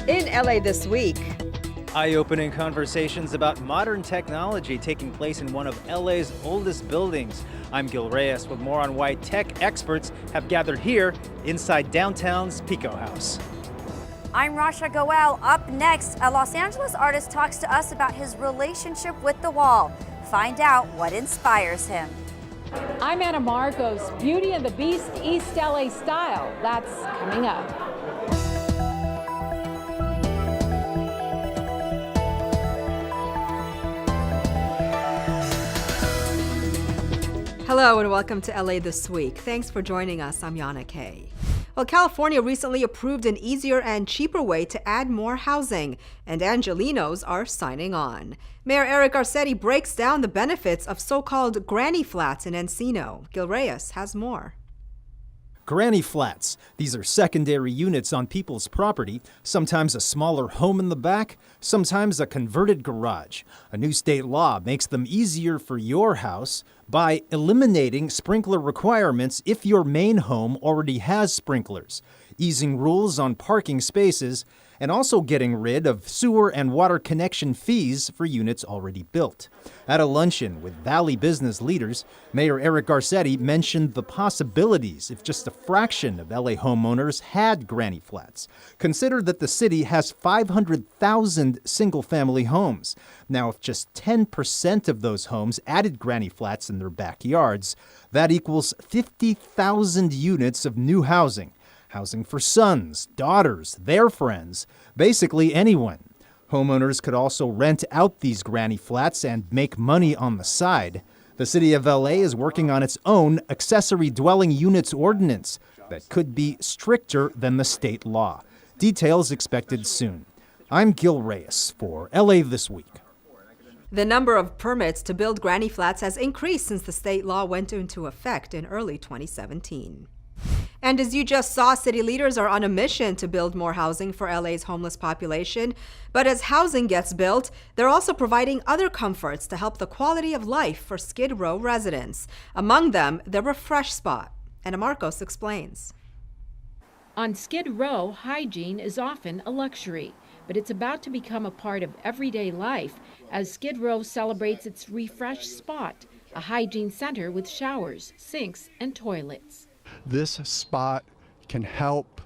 In LA this week. Eye-opening conversations about modern technology taking place in one of LA's oldest buildings. I'm Gil Reyes with more on why tech experts have gathered here inside downtown's Pico House. I'm Rasha Goel. Up next, a Los Angeles artist talks to us about his relationship with the wall. Find out what inspires him. I'm Anna Marcos. Beauty and the Beast East LA style. That's coming up. Hello and welcome to LA This Week. Thanks for joining us. I'm Yana Kay. Well, California recently approved an easier and cheaper way to add more housing, and Angelenos are signing on. Mayor Eric Garcetti breaks down the benefits of so-called granny flats in Encino. Gil Reyes has more. Granny flats. These are secondary units on people's property, sometimes a smaller home in the back, sometimes a converted garage. A new state law makes them easier for your house by eliminating sprinkler requirements if your main home already has sprinklers, easing rules on parking spaces, and also getting rid of sewer and water connection fees for units already built. At a luncheon with Valley business leaders, Mayor Eric Garcetti mentioned the possibilities if just a fraction of LA homeowners had granny flats. Consider that the city has 500,000 single-family homes. Now, if just 10% of those homes added granny flats in their backyards, that equals 50,000 units of new housing. Housing for sons, daughters, their friends, basically anyone. Homeowners could also rent out these granny flats and make money on the side. The city of LA is working on its own accessory dwelling units ordinance that could be stricter than the state law. Details expected soon. I'm Gil Reyes for LA This Week. The number of permits to build granny flats has increased since the state law went into effect in early 2017. And as you just saw, city leaders are on a mission to build more housing for LA's homeless population. But as housing gets built, they're also providing other comforts to help the quality of life for Skid Row residents. Among them, the Refresh Spot. Anna Marcos explains. On Skid Row, hygiene is often a luxury, but it's about to become a part of everyday life as Skid Row celebrates its Refresh Spot, a hygiene center with showers, sinks, and toilets. This spot can help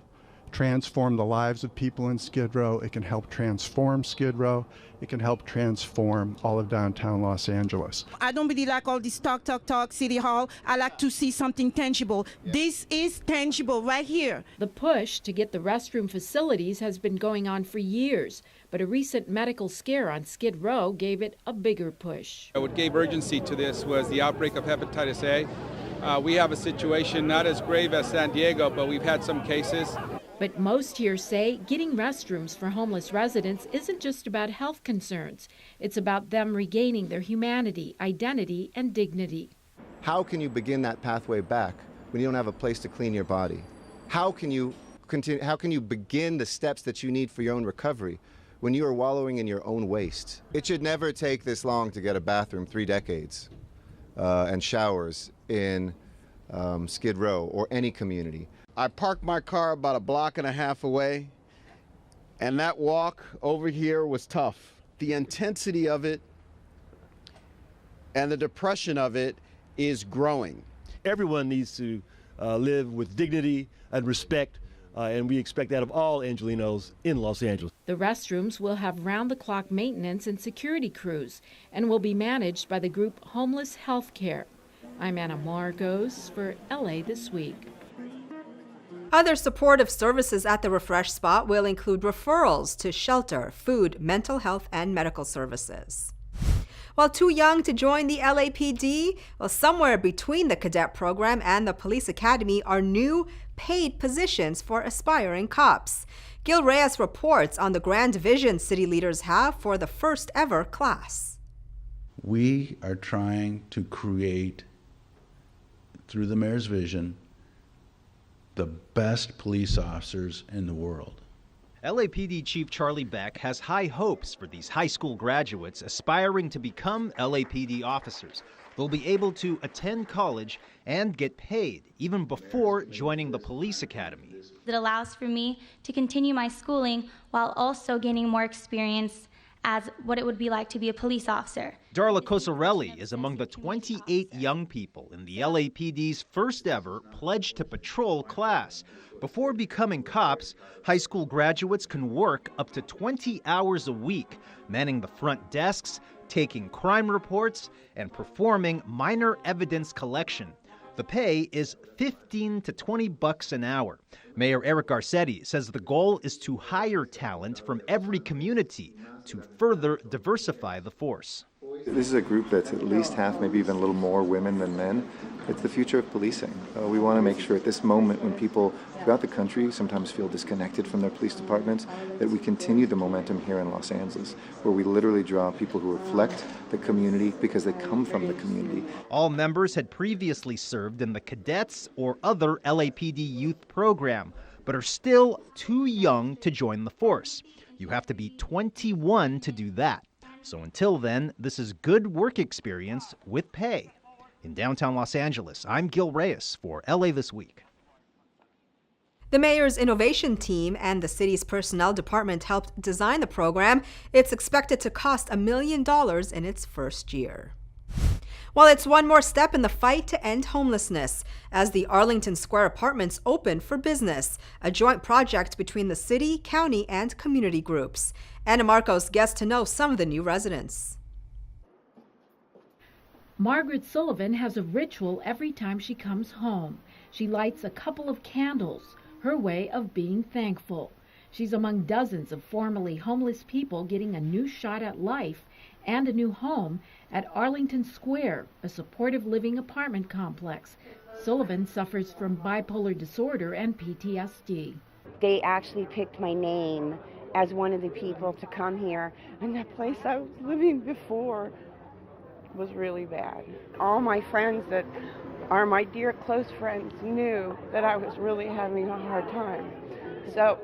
transform the lives of people in Skid Row. It can help transform Skid Row. It can help transform all of downtown Los Angeles. I don't really like all this talk, City Hall. I like to see something tangible. This is tangible right here. The push to get the restroom facilities has been going on for years, but a recent medical scare on Skid Row gave it a bigger push. What gave urgency to this was the outbreak of hepatitis A. We have a situation not as grave as San Diego, but we've had some cases. But most here say getting restrooms for homeless residents isn't just about health concerns. It's about them regaining their humanity, identity, and dignity. How can you begin that pathway back when you don't have a place to clean your body? How can you continue? How can you begin the steps that you need for your own recovery when you are wallowing in your own waste? It should never take this long to get a bathroom, 3 decades, and showers in Skid Row or any community. I parked my car about a block and a half away, and that walk over here was tough. The intensity of it and the depression of it is growing. Everyone needs to live with dignity and respect, and we expect that of all Angelenos in Los Angeles. The restrooms will have round-the-clock maintenance and security crews and will be managed by the group Homeless Healthcare. I'm Anna Marcos for LA This Week. Other supportive services at the Refresh Spot will include referrals to shelter, food, mental health, and medical services. While too young to join the LAPD, well, somewhere between the cadet program and the police academy are new paid positions for aspiring cops. Gil Reyes reports on the grand vision city leaders have for the first ever class. We are trying to create, through the mayor's vision, the best police officers in the world. LAPD Chief Charlie Beck has high hopes for these high school graduates aspiring to become LAPD officers. they'll be able to attend college and get paid even before joining the police academy. It allows for me to continue my schooling while also gaining more experience as what it would be like to be a police officer. Darla Cosarelli is among the 28 young people in the LAPD's first ever Pledge to Patrol class. Before becoming cops, high school graduates can work up to 20 hours a week, manning the front desks, taking crime reports, and performing minor evidence collection. The pay is $15 to $20 an hour. Mayor Eric Garcetti says the goal is to hire talent from every community to further diversify the force. This is a group that's at least half, maybe even a little more women than men. It's the future of policing. We want to make sure at this moment when people throughout the country sometimes feel disconnected from their police departments, that we continue the momentum here in Los Angeles, where we literally draw people who reflect the community because they come from the community. All members had previously served in the cadets or other LAPD youth program, but are still too young to join the force. You have to be 21 to do that. So until then, this is good work experience with pay. In downtown Los Angeles, I'm Gil Reyes for LA This Week. The mayor's innovation team and the city's personnel department helped design the program. It's expected to cost $1 million in its first year. Well, it's one more step in the fight to end homelessness as the Arlington Square Apartments open for business, a joint project between the city, county, and community groups. Anna Marcos gets to know some of the new residents. Margaret Sullivan has a ritual every time she comes home. She lights a couple of candles, her way of being thankful. She's among dozens of formerly homeless people getting a new shot at life and a new home at Arlington Square, a supportive living apartment complex. Sullivan suffers from bipolar disorder and PTSD. They actually picked my name as one of the people to come here, and the place I was living before was really bad. All my friends that are my dear close friends knew that I was really having a hard time. So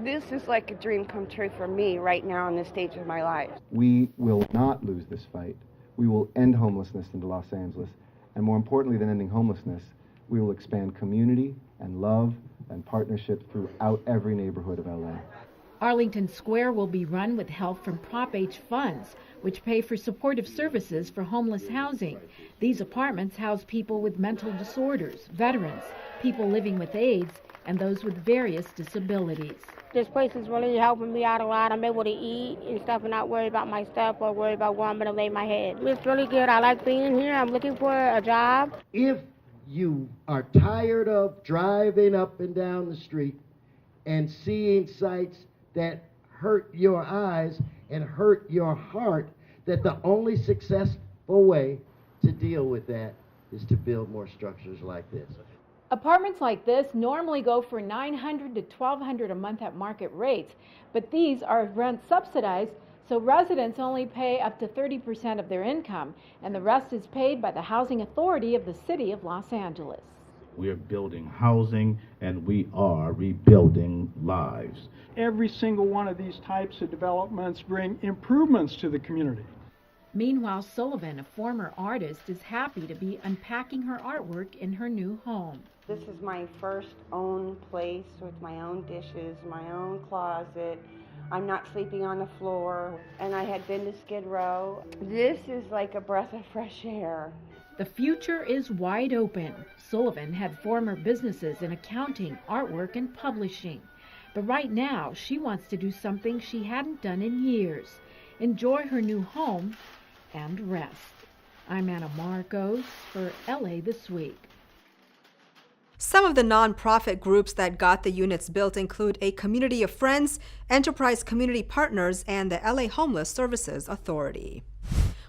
this is like a dream come true for me right now in this stage of my life. We will not lose this fight. We will end homelessness in Los Angeles. And more importantly than ending homelessness, we will expand community and love and partnership throughout every neighborhood of LA. Arlington Square will be run with help from Prop H funds, which pay for supportive services for homeless housing. These apartments house people with mental disorders, veterans, people living with AIDS, and those with various disabilities. This place is really helping me out a lot. I'm able to eat and stuff and not worry about my stuff or worry about where I'm going to lay my head. It's really good. I like being here. I'm looking for a job. If you are tired of driving up and down the street and seeing sights that hurt your eyes and hurt your heart, that the only successful way to deal with that is to build more structures like this. Apartments like this normally go for $900 to $1,200 a month at market rates, but these are rent subsidized, so residents only pay up to 30% of their income, and the rest is paid by the Housing Authority of the City of Los Angeles. We are building housing, and we are rebuilding lives. Every single one of these types of developments bring improvements to the community. Meanwhile, Sullivan, a former artist, is happy to be unpacking her artwork in her new home. This is my first own place with my own dishes, my own closet. I'm not sleeping on the floor, and I had been to Skid Row. This is like a breath of fresh air. The future is wide open. Sullivan had former businesses in accounting, artwork, and publishing. But right now, she wants to do something she hadn't done in years. Enjoy her new home and rest. I'm Anna Marcos for LA This Week. Some of the nonprofit groups that got the units built include a Community of Friends, Enterprise Community Partners, and the LA Homeless Services Authority.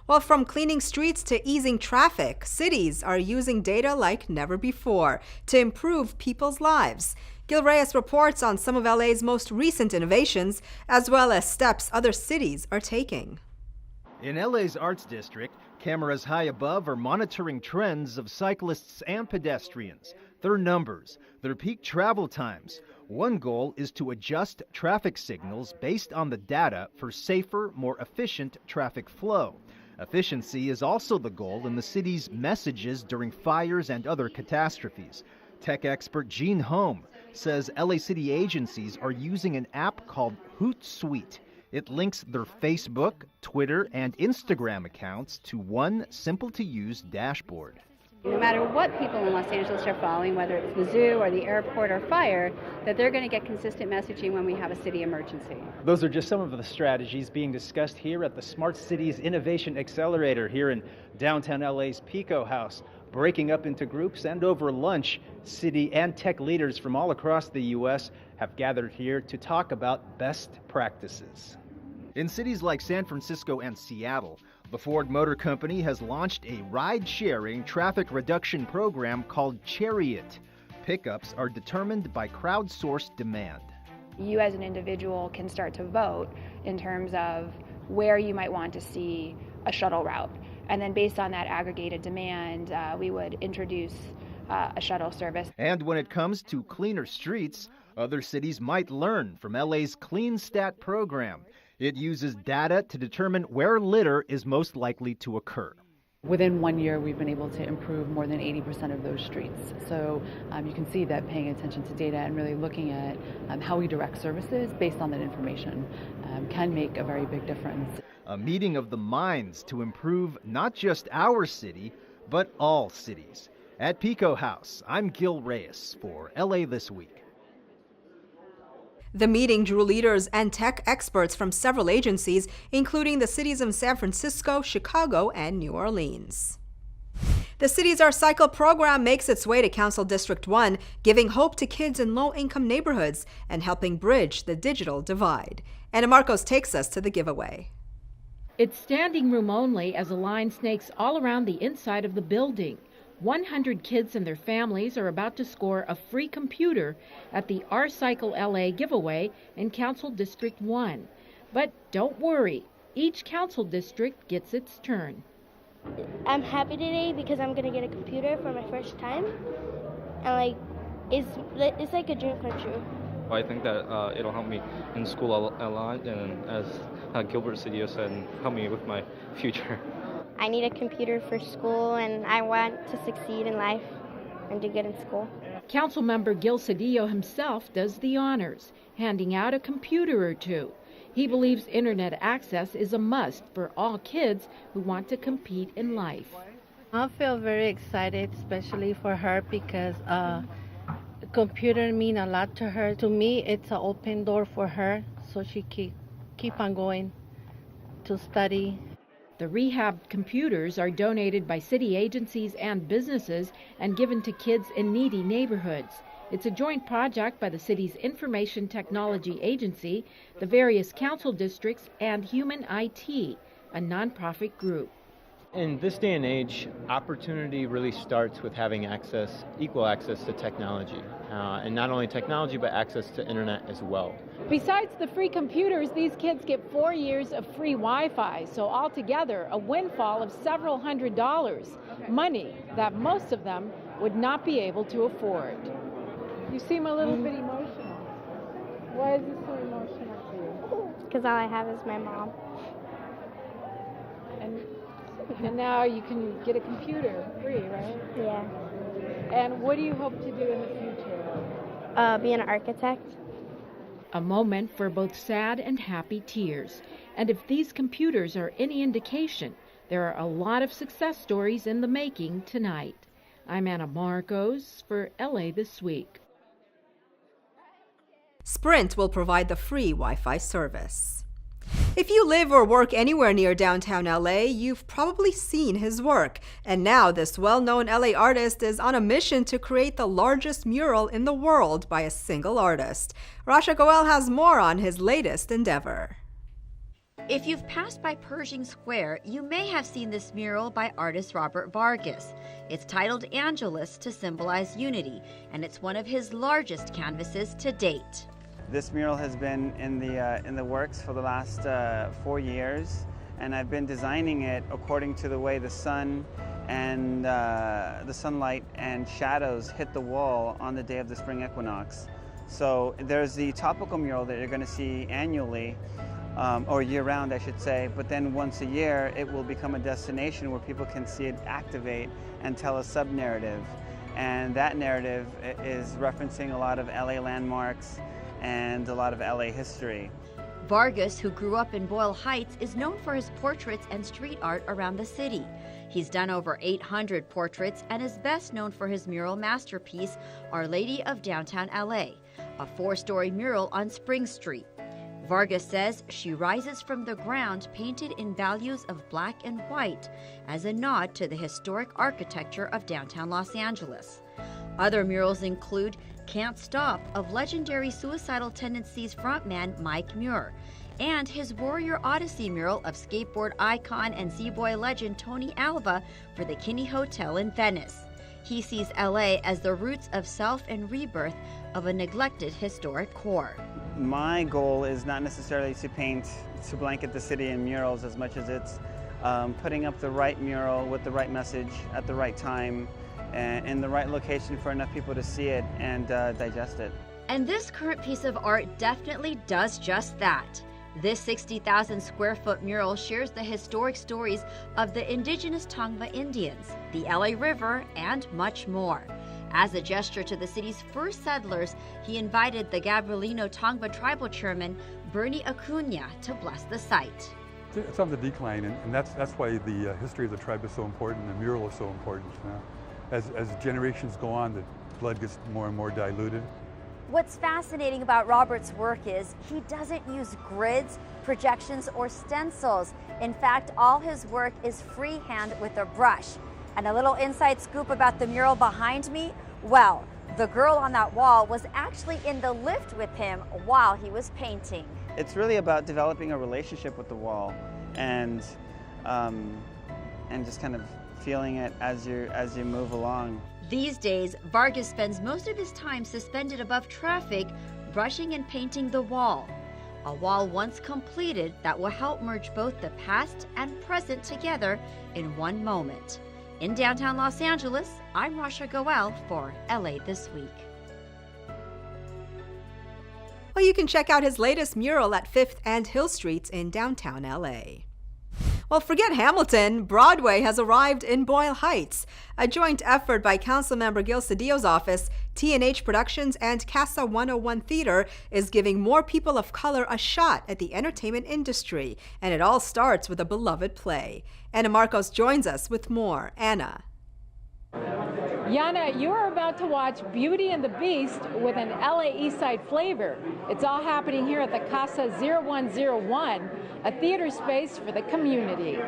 Well, from cleaning streets to easing traffic, cities are using data like never before to improve people's lives. Gil Reyes reports on some of LA's most recent innovations, as well as steps other cities are taking. In LA's Arts District, cameras high above are monitoring trends of cyclists and pedestrians, their numbers, their peak travel times. One goal is to adjust traffic signals based on the data for safer, more efficient traffic flow. Efficiency is also the goal in the city's messages during fires and other catastrophes. Tech expert Gene Home says LA City agencies are using an app called Hootsuite. It links their Facebook, Twitter, and Instagram accounts to one simple-to-use dashboard. No matter what people in Los Angeles are following, whether it's the zoo or the airport or fire, that they're going to get consistent messaging when we have a city emergency. Those are just some of the strategies being discussed here at the Smart Cities Innovation Accelerator here in downtown LA's Pico House. Breaking up into groups, and over lunch, city and tech leaders from all across the U.S. have gathered here to talk about best practices. In cities like San Francisco and Seattle, the Ford Motor Company has launched a ride-sharing traffic reduction program called Chariot. Pickups are determined by crowdsourced demand. You as an individual can start to vote in terms of where you might want to see a shuttle route. And then based on that aggregated demand, we would introduce a shuttle service. And when it comes to cleaner streets, other cities might learn from LA's Clean Stat program. It uses data to determine where litter is most likely to occur. Within 1 year, we've been able to improve more than 80% of those streets. So you can see that paying attention to data and really looking at how we direct services based on that information can make a very big difference. A meeting of the minds to improve not just our city, but all cities. At Pico House, I'm Gil Reyes for LA This Week. The meeting drew leaders and tech experts from several agencies, including the cities of San Francisco, Chicago, and New Orleans. The Cities Are Cycle program makes its way to Council District 1, giving hope to kids in low-income neighborhoods and helping bridge the digital divide. Anna Marcos takes us to the giveaway. It's standing room only as a line snakes all around the inside of the building. 100 kids and their families are about to score a free computer at the R-Cycle LA giveaway in Council District 1. But don't worry, each council district gets its turn. I'm happy today because I'm going to get a computer for my first time. And it's like a dream come true. I think that it'll help me in school a lot, and as Gilbert Cedillo said, help me with my future. I need a computer for school, and I want to succeed in life and do good in school. Councilmember Gil Cedillo himself does the honors, handing out a computer or two. He believes internet access is a must for all kids who want to compete in life. I feel very excited, especially for her, because computer mean a lot to her. To me, it's an open door for her, so she keep on going to study. The rehabbed computers are donated by city agencies and businesses and given to kids in needy neighborhoods. It's a joint project by the city's Information Technology Agency, the various council districts, and Human IT, a nonprofit group. In this day and age, opportunity really starts with having equal access to technology. And not only technology, but access to internet as well. Besides the free computers, these kids get 4 years of free Wi-Fi. So altogether, a windfall of several $100s, money that most of them would not be able to afford. You seem a little bit emotional. Why is this so emotional to you? Because all I have is my mom. And now you can get a computer free, right? Yeah. And what do you hope to do in the future? Be an architect. A moment for both sad and happy tears. And if these computers are any indication, there are a lot of success stories in the making tonight. I'm Anna Marcos for LA This Week. Sprint will provide the free Wi-Fi service. If you live or work anywhere near downtown LA, you've probably seen his work. And now this well-known LA artist is on a mission to create the largest mural in the world by a single artist. Rasha Goel has more on his latest endeavor. If you've passed by Pershing Square, you may have seen this mural by artist Robert Vargas. It's titled Angelus to symbolize unity, and it's one of his largest canvases to date. This mural has been in the works for the last 4 years, and I've been designing it according to the way the sun and the sunlight and shadows hit the wall on the day of the spring equinox. So there's the topical mural that you're going to see annually, or year-round, I should say, but then once a year, it will become a destination where people can see it activate and tell a sub-narrative. And that narrative is referencing a lot of LA landmarks and a lot of LA history. Vargas, who grew up in Boyle Heights, is known for his portraits and street art around the city. He's done over 800 portraits and is best known for his mural masterpiece, Our Lady of Downtown LA, a 4-story mural on Spring Street. Vargas says she rises from the ground painted in values of black and white as a nod to the historic architecture of downtown Los Angeles. Other murals include Can't Stop of legendary Suicidal Tendencies frontman Mike Muir, and his Warrior Odyssey mural of skateboard icon and Z-Boy legend Tony Alva for the Kinney Hotel in Venice. He sees LA as the roots of self and rebirth of a neglected historic core. My goal is not necessarily to blanket the city in murals as much as it's putting up the right mural with the right message at the right time and in the right location for enough people to see it and digest it. And this current piece of art definitely does just that. This 60,000 square foot mural shares the historic stories of the indigenous Tongva Indians, the LA River, and much more. As a gesture to the city's first settlers, he invited the Gabrielino Tongva tribal chairman, Bernie Acuna, to bless the site. It's on the decline, and that's why the history of the tribe is so important, the mural is so important. As generations go on, the blood gets more and more diluted. What's fascinating about Robert's work is he doesn't use grids, projections, or stencils. In fact, all his work is freehand with a brush. And a little inside scoop about the mural behind me, well, the girl on that wall was actually in the lift with him while he was painting. It's really about developing a relationship with the wall and just kind of feeling it as you move along. These days, Vargas spends most of his time suspended above traffic, brushing and painting the wall. A wall once completed that will help merge both the past and present together in one moment. In downtown Los Angeles, I'm Rasha Goel for LA This Week. Well, you can check out his latest mural at 5th and Hill Streets in downtown LA. Well, forget Hamilton. Broadway has arrived in Boyle Heights. A joint effort by Councilmember Gil Cedillo's office, T&H Productions, and Casa 101 Theater is giving more people of color a shot at the entertainment industry. And it all starts with a beloved play. Anna Marcos joins us with more. Anna. Yana, you are about to watch Beauty and the Beast with an LA Eastside flavor. It's all happening here at the Casa 0101, a theater space for the community.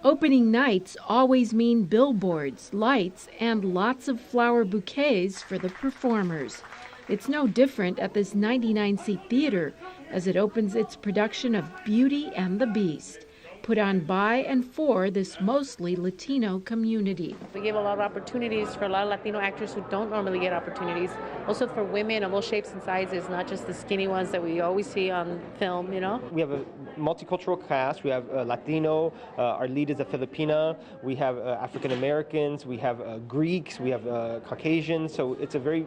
Opening nights always mean billboards, lights, and lots of flower bouquets for the performers. It's no different at this 99-seat theater as it opens its production of Beauty and the Beast, put on by and for this mostly Latino community. We give a lot of opportunities for a lot of Latino actors who don't normally get opportunities. Also for women of all shapes and sizes, not just the skinny ones that we always see on film, you know? We have a multicultural cast. We have Latino, our lead is a Filipina. We have African Americans, we have Greeks, we have Caucasians. So it's a very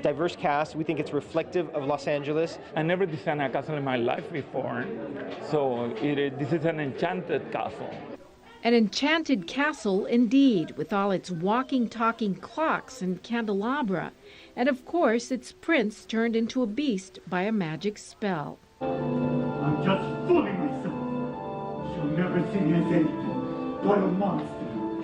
diverse cast. We think it's reflective of Los Angeles. I never designed a castle in my life before, so this is an enchanted castle. An enchanted castle indeed, with all its walking, talking clocks and candelabra, and of course its prince turned into a beast by a magic spell. I'm just fooling myself. She'll never see me as anything but a monster.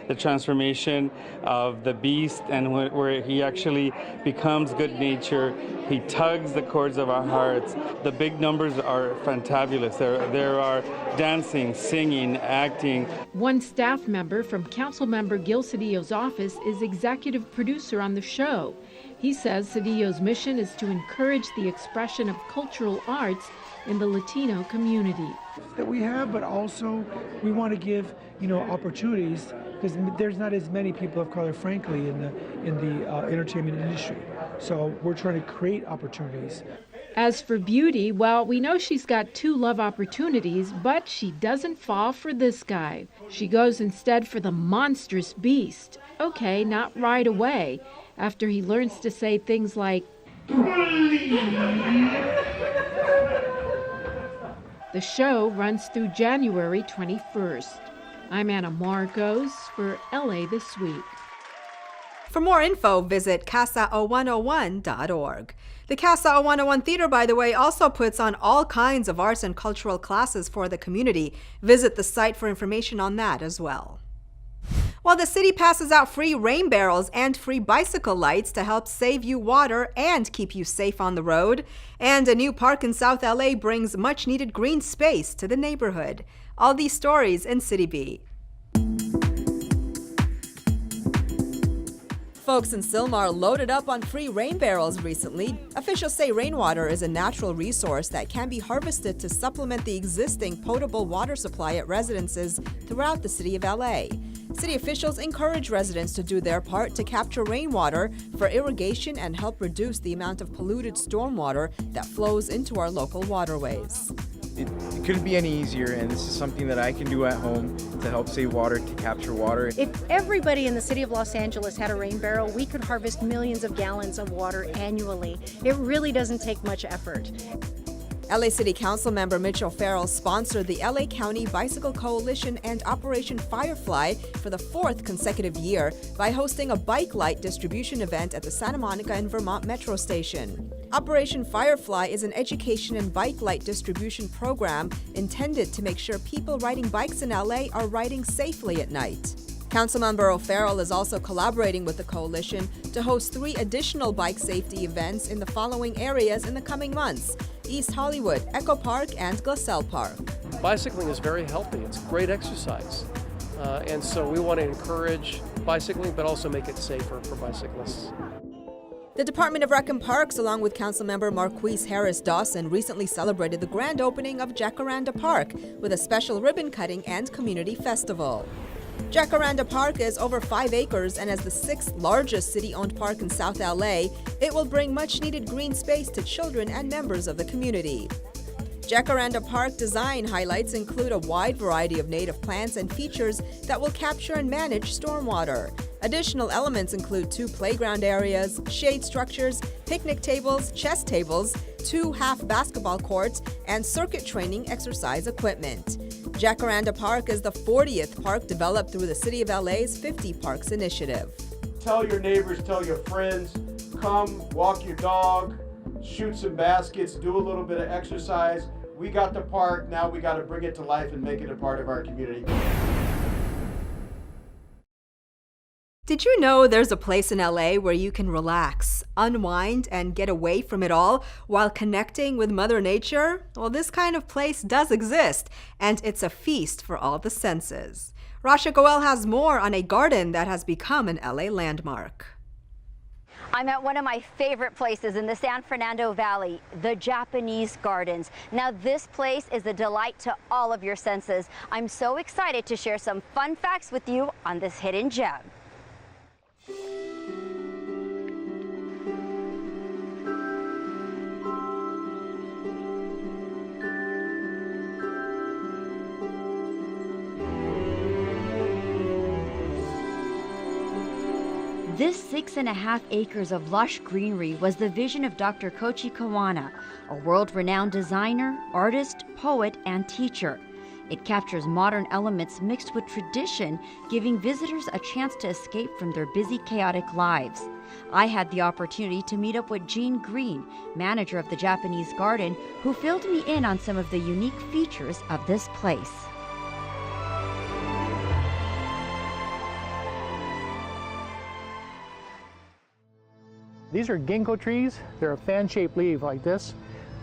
The transformation of the beast, and where he actually becomes good nature. He tugs the chords of our hearts. The big numbers are fantabulous. There are dancing, singing, acting. One staff member from Councilmember Gil Cedillo's office is executive producer on the show. He says Cedillo's mission is to encourage the expression of cultural arts in the Latino community. That we have, but also we want to give, opportunities, because there's not as many people of color, frankly, in the entertainment industry. So we're trying to create opportunities. As for Beauty, well, we know she's got 2 love opportunities, but she doesn't fall for this guy. She goes instead for the monstrous beast. Okay, not right away, after he learns to say things like, The show runs through January 21st. I'm Anna Marcos for LA This Week. For more info, visit casa0101.org. The Casa 0101 Theater, by the way, also puts on all kinds of arts and cultural classes for the community. Visit the site for information on that as well. While the city passes out free rain barrels and free bicycle lights to help save you water and keep you safe on the road, and a new park in South LA brings much-needed green space to the neighborhood. All these stories in Citybeat. Folks in Sylmar loaded up on free rain barrels recently. Officials say rainwater is a natural resource that can be harvested to supplement the existing potable water supply at residences throughout the city of LA. City officials encourage residents to do their part to capture rainwater for irrigation and help reduce the amount of polluted stormwater that flows into our local waterways. It couldn't be any easier, and this is something that I can do at home to help save water, to capture water. If everybody in the city of Los Angeles had a rain barrel, we could harvest millions of gallons of water annually. It really doesn't take much effort. LA City Council member Mitch O'Farrell sponsored the LA County Bicycle Coalition and Operation Firefly for the 4th consecutive year by hosting a bike light distribution event at the Santa Monica and Vermont Metro Station. Operation Firefly is an education and bike light distribution program intended to make sure people riding bikes in LA are riding safely at night. Councilmember O'Farrell is also collaborating with the coalition to host 3 additional bike safety events in the following areas in the coming months: East Hollywood, Echo Park, and Glassell Park. Bicycling is very healthy. It's great exercise. And so we want to encourage bicycling, but also make it safer for bicyclists. The Department of Rec and Parks, along with Councilmember Marquise Harris-Dawson, recently celebrated the grand opening of Jacaranda Park with a special ribbon cutting and community festival. Jacaranda Park is over 5 acres, and as the 6th largest city-owned park in South LA, it will bring much-needed green space to children and members of the community. Jacaranda Park design highlights include a wide variety of native plants and features that will capture and manage stormwater. Additional elements include 2 playground areas, shade structures, picnic tables, chess tables, 2 half basketball courts, and circuit training exercise equipment. Jacaranda Park is the 40th park developed through the City of LA's 50 Parks initiative. Tell your neighbors, tell your friends, come walk your dog, shoot some baskets, do a little bit of exercise. We got the park, now we got to bring it to life and make it a part of our community. Did you know there's a place in LA where you can relax, unwind, and get away from it all while connecting with Mother Nature? Well, this kind of place does exist, and it's a feast for all the senses. Rasha Goel has more on a garden that has become an LA landmark. I'm at one of my favorite places in the San Fernando Valley, the Japanese Gardens. Now, this place is a delight to all of your senses. I'm so excited to share some fun facts with you on this hidden gem. This 6.5 acres of lush greenery was the vision of Dr. Koichi Kawana, a world-renowned designer, artist, poet, and teacher. It captures modern elements mixed with tradition, giving visitors a chance to escape from their busy, chaotic lives. I had the opportunity to meet up with Jean Green, manager of the Japanese Garden, who filled me in on some of the unique features of this place. These are ginkgo trees. They're a fan-shaped leaf like this.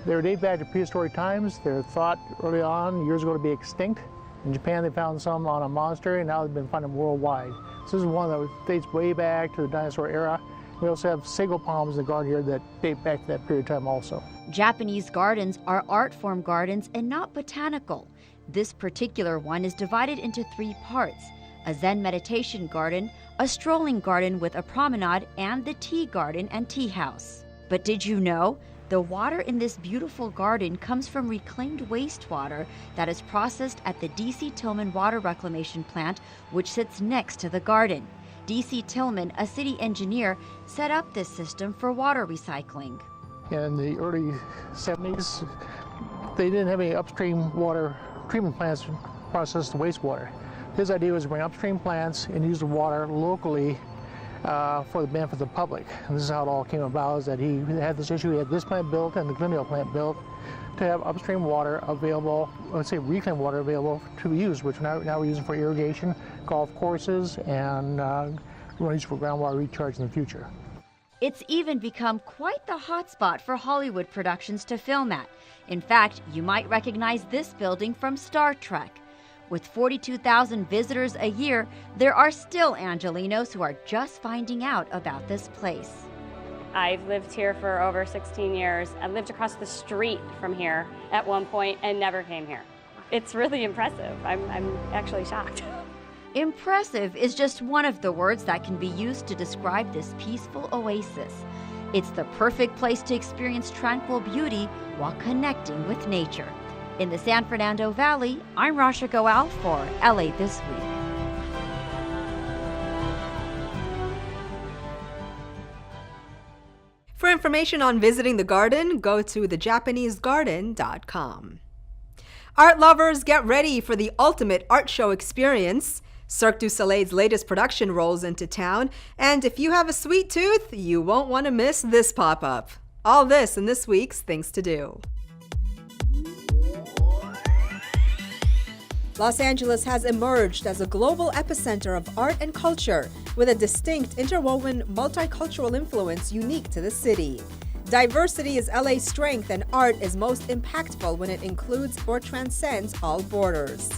They date back to prehistoric times. They're thought early on, years ago, to be extinct. In Japan, they found some on a monastery, and now they've been finding worldwide. So this is one that dates way back to the dinosaur era. We also have sago palms in the garden here that date back to that period of time also. Japanese gardens are art form gardens and not botanical. This particular one is divided into 3 parts: a Zen meditation garden, a strolling garden with a promenade, and the tea garden and tea house. But did you know? The water in this beautiful garden comes from reclaimed wastewater that is processed at the D.C. Tillman Water Reclamation Plant, which sits next to the garden. D.C. Tillman, a city engineer, set up this system for water recycling. In the early 70s, they didn't have any upstream water treatment plants to process the wastewater. His idea was to bring upstream plants and use the water locally for the benefit of the public. And this is how it all came about, is that he had this issue. He had this plant built and the Glendale plant built to have upstream water available, let's say reclaimed water available to be used, which now we're using for irrigation, golf courses, and we're going to use for groundwater recharge in the future. It's even become quite the hotspot for Hollywood productions to film at. In fact, you might recognize this building from Star Trek. With 42,000 visitors a year, there are still Angelenos who are just finding out about this place. I've lived here for over 16 years. I lived across the street from here at one point and never came here. It's really impressive. I'm actually shocked. Impressive is just one of the words that can be used to describe this peaceful oasis. It's the perfect place to experience tranquil beauty while connecting with nature. In the San Fernando Valley, I'm Rasha Goal for LA This Week. For information on visiting the garden, go to thejapanesegarden.com. Art lovers, get ready for the ultimate art show experience. Cirque du Soleil's latest production rolls into town, and if you have a sweet tooth, you won't want to miss this pop-up. All this in this week's Things to Do. Los Angeles has emerged as a global epicenter of art and culture, with a distinct interwoven multicultural influence unique to the city. Diversity is LA's strength, and art is most impactful when it includes or transcends all borders.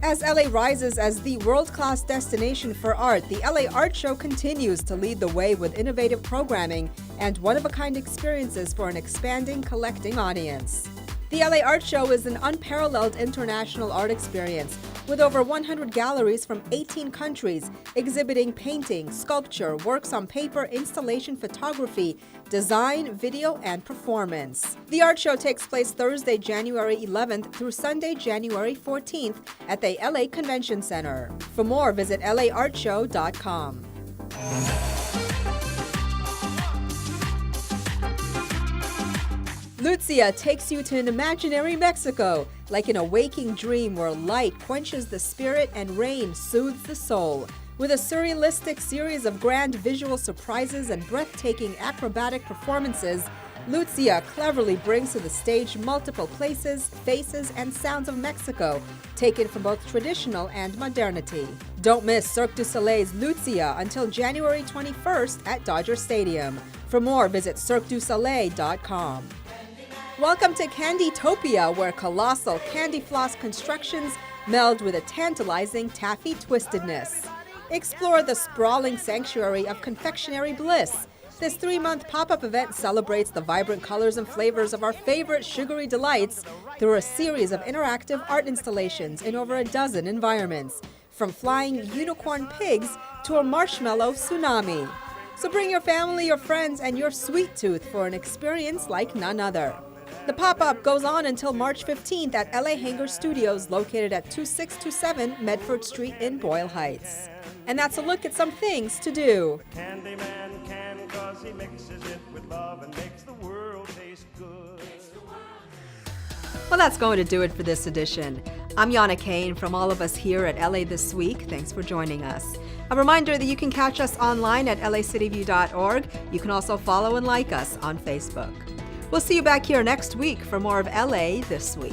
As LA rises as the world-class destination for art, the LA Art Show continues to lead the way with innovative programming and one-of-a-kind experiences for an expanding collecting audience. The LA Art Show is an unparalleled international art experience with over 100 galleries from 18 countries exhibiting painting, sculpture, works on paper, installation, photography, design, video, and performance. The art show takes place Thursday, January 11th through Sunday, January 14th at the LA Convention Center. For more, visit laartshow.com. Lucia takes you to an imaginary Mexico, like in a waking dream where light quenches the spirit and rain soothes the soul. With a surrealistic series of grand visual surprises and breathtaking acrobatic performances, Lucia cleverly brings to the stage multiple places, faces, and sounds of Mexico, taken from both traditional and modernity. Don't miss Cirque du Soleil's Lucia until January 21st at Dodger Stadium. For more, visit cirquedusoleil.com. Welcome to Candytopia, where colossal candy floss constructions meld with a tantalizing taffy twistedness. Explore the sprawling sanctuary of confectionery bliss. This 3-month pop-up event celebrates the vibrant colors and flavors of our favorite sugary delights through a series of interactive art installations in over a dozen environments, from flying unicorn pigs to a marshmallow tsunami. So bring your family, your friends, and your sweet tooth for an experience like none other. The pop-up goes on until March 15th at LA Hangar Studios, located at 2627 Medford Street in Boyle Heights. And that's a look at some things to do. Candyman can, 'cause he mixes it with love and makes the world taste good. Well, that's going to do it for this edition. I'm Yana Kane. From all of us here at LA This Week, thanks for joining us. A reminder that you can catch us online at lacityview.org. You can also follow and like us on Facebook. We'll see you back here next week for more of LA This Week.